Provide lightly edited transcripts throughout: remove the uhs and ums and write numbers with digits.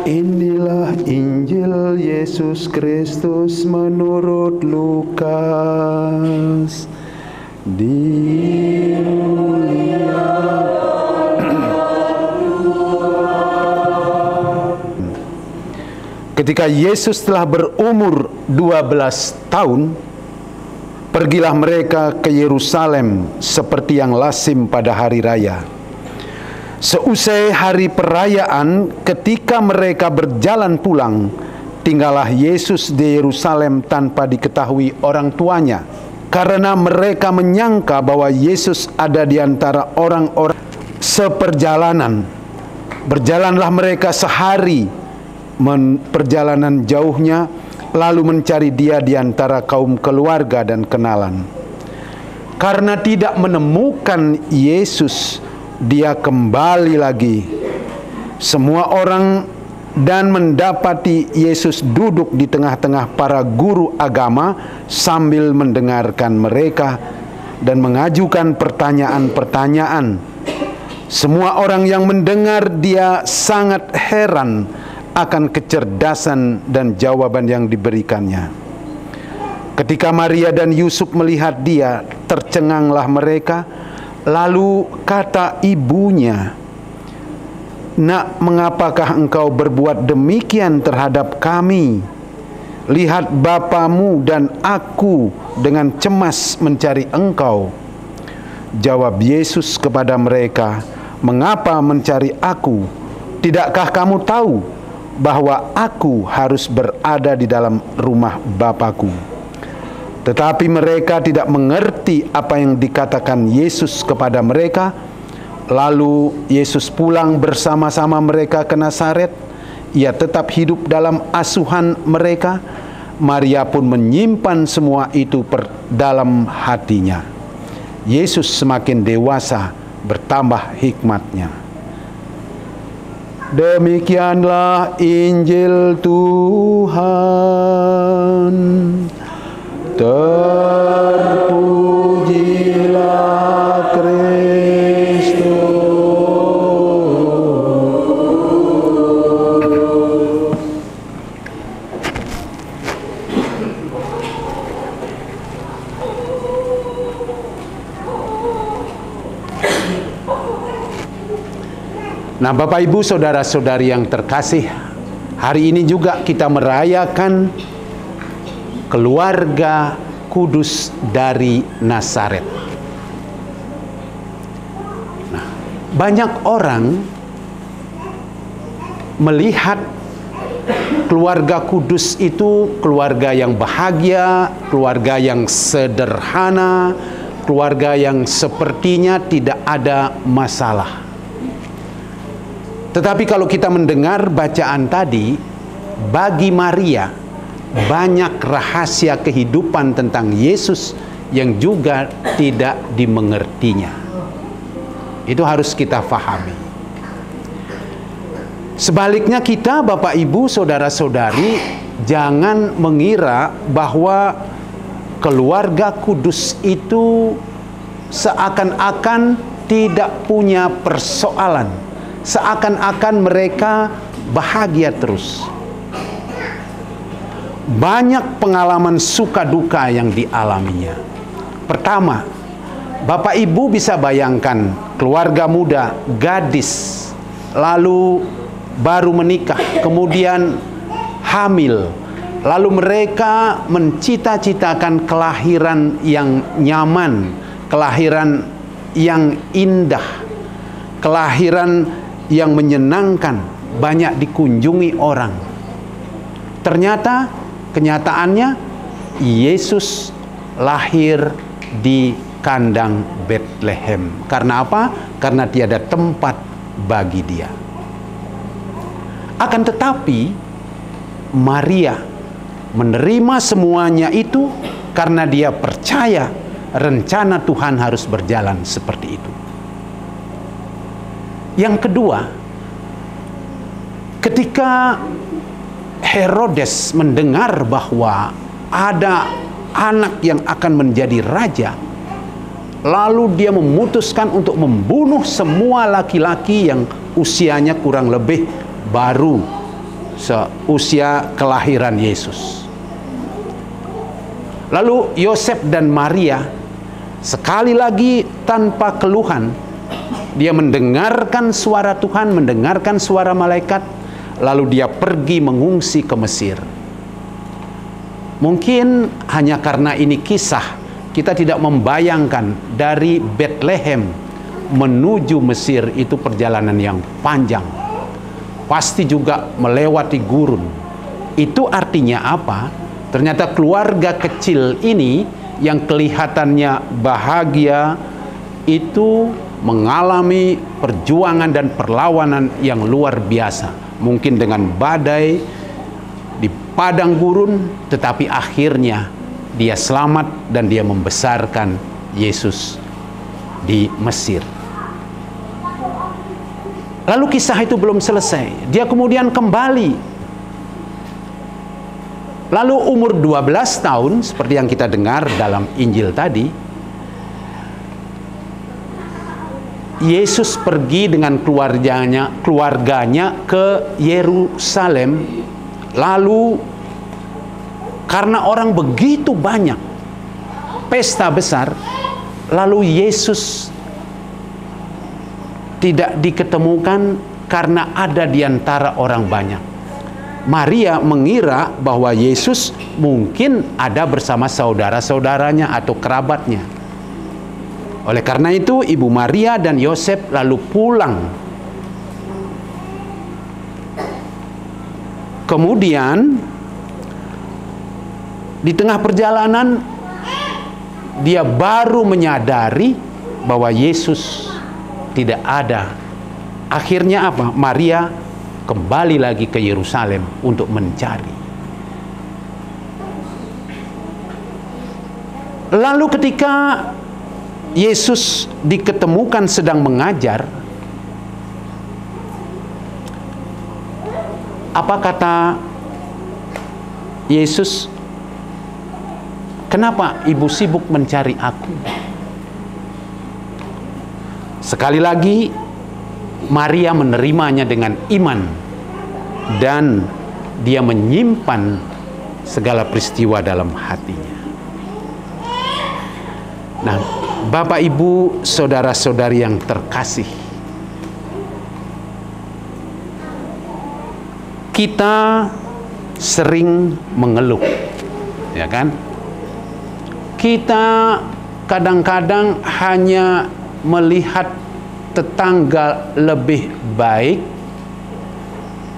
Inilah Injil Yesus Kristus menurut Lukas. Ketika Yesus telah berumur 12 tahun, pergilah mereka ke Yerusalem seperti yang lazim pada hari raya. Seusai hari perayaan, ketika mereka berjalan pulang, tinggallah Yesus di Yerusalem tanpa diketahui orang tuanya, karena mereka menyangka bahwa Yesus ada di antara orang-orang seperjalanan. Berjalanlah mereka sehari perjalanan jauhnya, lalu mencari dia di antara kaum keluarga dan kenalan. Karena tidak menemukan Yesus, dia kembali lagi semua orang dan mendapati Yesus duduk di tengah-tengah para guru agama sambil mendengarkan mereka dan mengajukan pertanyaan-pertanyaan. Semua orang yang mendengar dia sangat heran akan kecerdasan dan jawaban yang diberikannya. Ketika Maria dan Yusuf melihat dia, tercenganglah mereka. Lalu kata ibunya, "Nak, mengapakah engkau berbuat demikian terhadap kami? Lihat, bapamu dan aku dengan cemas mencari engkau." Jawab Yesus kepada mereka, "Mengapa mencari aku? Tidakkah kamu tahu bahwa aku harus berada di dalam rumah Bapakku?" Tetapi mereka tidak mengerti apa yang dikatakan Yesus kepada mereka. Lalu Yesus pulang bersama-sama mereka ke Nazaret. Ia tetap hidup dalam asuhan mereka. Maria pun menyimpan semua itu dalam hatinya. Yesus semakin dewasa, bertambah hikmatnya. Demikianlah Injil Tuhan. Terpujilah Kristus. Nah, Bapak Ibu saudara-saudari yang terkasih, hari ini juga kita merayakan keluarga kudus dari Nazaret. Nah, banyak orang melihat keluarga kudus itu keluarga yang bahagia, keluarga yang sederhana, keluarga yang sepertinya tidak ada masalah. Tetapi kalau kita mendengar bacaan tadi, bagi Maria banyak rahasia kehidupan tentang Yesus yang juga tidak dimengertinya. Itu harus kita fahami. Sebaliknya kita, Bapak Ibu, saudara-saudari, jangan mengira bahwa keluarga kudus itu seakan-akan tidak punya persoalan, seakan-akan mereka bahagia terus. Banyak pengalaman suka duka yang dialaminya. Pertama, Bapak Ibu bisa bayangkan keluarga muda, gadis, lalu baru menikah, kemudian hamil, lalu mereka mencita-citakan kelahiran yang nyaman, kelahiran yang indah, kelahiran yang menyenangkan, banyak dikunjungi orang. Ternyata kenyataannya Yesus lahir di kandang Betlehem. Karena apa? Karena tiada tempat bagi dia. Akan tetapi Maria menerima semuanya itu karena dia percaya rencana Tuhan harus berjalan seperti itu. Yang kedua, ketika Herodes mendengar bahwa ada anak yang akan menjadi raja, lalu dia memutuskan untuk membunuh semua laki-laki yang usianya kurang lebih baru seusia kelahiran Yesus. Lalu Yosef dan Maria sekali lagi tanpa keluhan, dia mendengarkan suara Tuhan, mendengarkan suara malaikat, lalu dia pergi mengungsi ke Mesir. Mungkin hanya karena ini kisah, kita tidak membayangkan dari Bethlehem menuju Mesir itu perjalanan yang panjang. Pasti juga melewati gurun. Itu artinya apa? Ternyata keluarga kecil ini yang kelihatannya bahagia itu mengalami perjuangan dan perlawanan yang luar biasa. Mungkin dengan badai di padang gurun, tetapi akhirnya dia selamat dan dia membesarkan Yesus di Mesir. Lalu kisah itu belum selesai. Dia kemudian kembali. Lalu umur 12 tahun, seperti yang kita dengar dalam Injil tadi, Yesus pergi dengan keluarganya ke Yerusalem. Lalu karena orang begitu banyak, pesta besar, lalu Yesus tidak diketemukan karena ada di antara orang banyak. Maria mengira bahwa Yesus mungkin ada bersama saudara-saudaranya atau kerabatnya. Oleh karena itu, Ibu Maria dan Yosef lalu pulang. Kemudian, di tengah perjalanan, dia baru menyadari bahwa Yesus tidak ada. Akhirnya apa? Maria kembali lagi ke Yerusalem untuk mencari. Lalu ketika Yesus diketemukan sedang mengajar, apa kata Yesus? Kenapa ibu sibuk mencari aku? Sekali lagi Maria menerimanya dengan iman dan dia menyimpan segala peristiwa dalam hatinya. Nah, Bapak, Ibu, saudara-saudari yang terkasih, kita sering mengeluh, ya kan? Kita kadang-kadang hanya melihat tetangga lebih baik,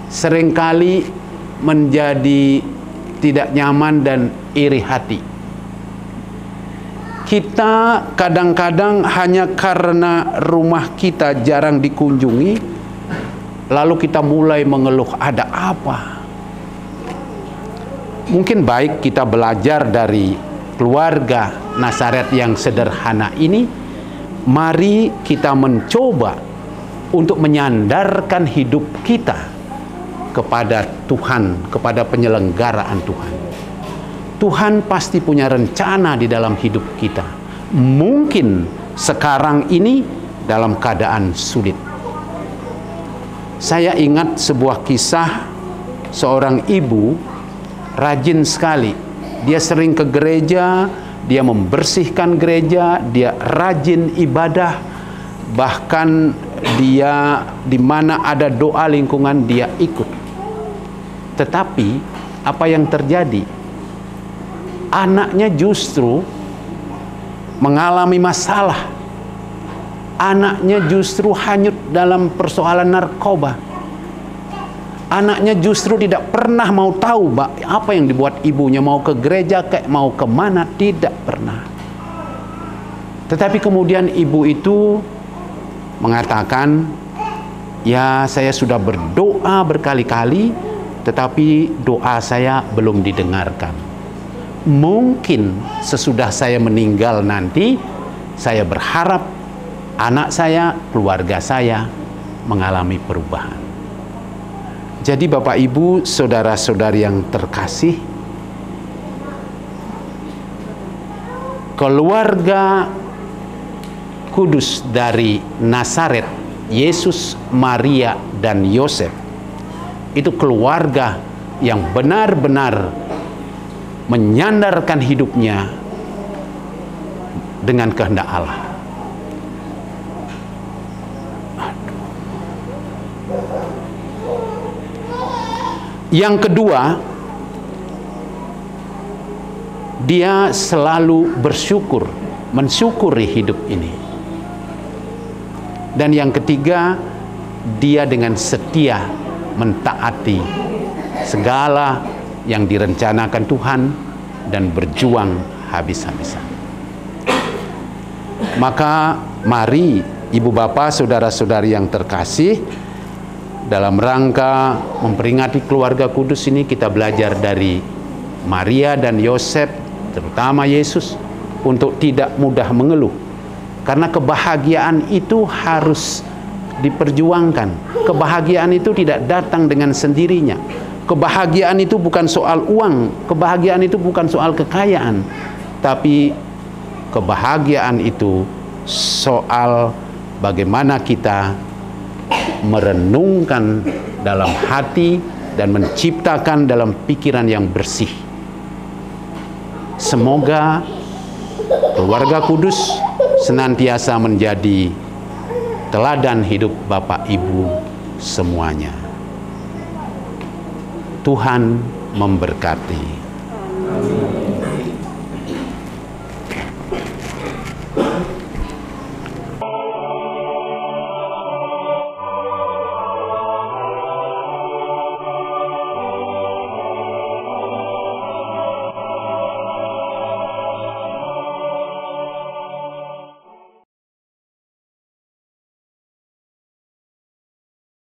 seringkali menjadi tidak nyaman dan iri hati. Kita kadang-kadang hanya karena rumah kita jarang dikunjungi, lalu kita mulai mengeluh, ada apa? Mungkin baik kita belajar dari keluarga Nazaret yang sederhana ini. Mari kita mencoba untuk menyandarkan hidup kita kepada Tuhan, kepada penyelenggaraan Tuhan. Tuhan pasti punya rencana di dalam hidup kita. Mungkin sekarang ini dalam keadaan sulit. Saya ingat sebuah kisah seorang ibu rajin sekali. Dia sering ke gereja, dia membersihkan gereja, dia rajin ibadah, bahkan dia di mana ada doa lingkungan dia ikut. Tetapi apa yang terjadi? Anaknya justru mengalami masalah. Anaknya justru hanyut dalam persoalan narkoba. Anaknya justru tidak pernah mau tahu apa yang dibuat ibunya, mau ke gereja, mau kemana, tidak pernah. Tetapi kemudian ibu itu mengatakan, ya saya sudah berdoa berkali-kali, tetapi doa saya belum didengarkan. Mungkin sesudah saya meninggal nanti, saya berharap anak saya, keluarga saya mengalami perubahan. Jadi Bapak Ibu, saudara-saudari yang terkasih, keluarga kudus dari Nazaret, Yesus, Maria, dan Yosef, itu keluarga yang benar-benar menyandarkan hidupnya dengan kehendak Allah. Yang kedua, dia selalu bersyukur, mensyukuri hidup ini. Dan yang ketiga, dia dengan setia mentaati segala yang direncanakan Tuhan dan berjuang habis-habisan. Maka mari ibu bapak, saudara-saudari yang terkasih, dalam rangka memperingati keluarga kudus ini, kita belajar dari Maria dan Yosef, terutama Yesus, untuk tidak mudah mengeluh. Karena kebahagiaan itu harus diperjuangkan. Kebahagiaan itu tidak datang dengan sendirinya. Kebahagiaan itu bukan soal uang, kebahagiaan itu bukan soal kekayaan, tapi kebahagiaan itu soal bagaimana kita merenungkan dalam hati dan menciptakan dalam pikiran yang bersih. Semoga keluarga kudus senantiasa menjadi teladan hidup Bapak Ibu semuanya. Tuhan memberkati.